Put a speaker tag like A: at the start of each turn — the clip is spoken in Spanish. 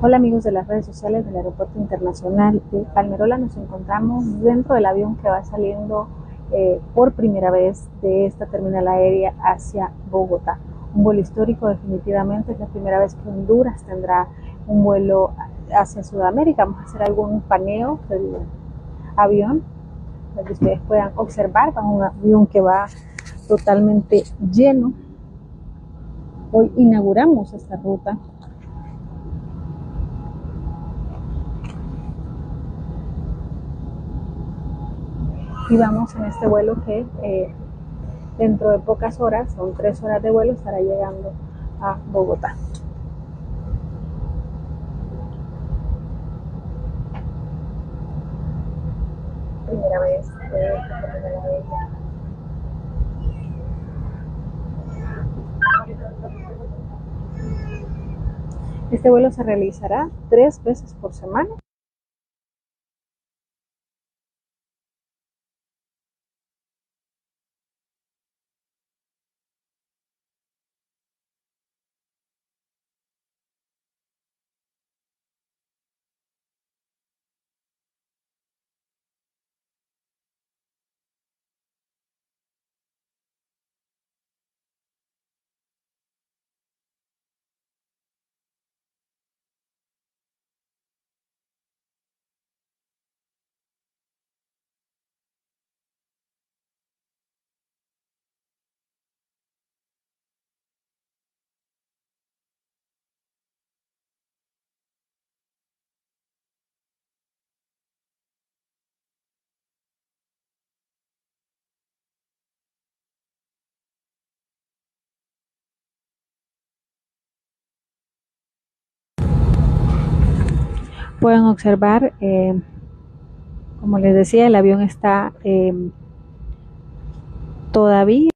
A: Hola amigos de las redes sociales del Aeropuerto Internacional de Palmerola. Nos encontramos dentro del avión que va saliendo por primera vez de esta terminal aérea hacia Bogotá. Un vuelo histórico definitivamente, es la primera vez que Honduras tendrá un vuelo hacia Sudamérica. Vamos a hacer algún paneo del avión para que ustedes puedan observar. Va un avión que va totalmente lleno. Hoy inauguramos esta ruta. Y vamos en este vuelo que dentro de pocas horas, son 3 horas de vuelo, estará llegando a Bogotá. Primera vez de esta terminal aérea. Este vuelo se realizará 3 veces por semana. Pueden observar, como les decía, el avión está todavía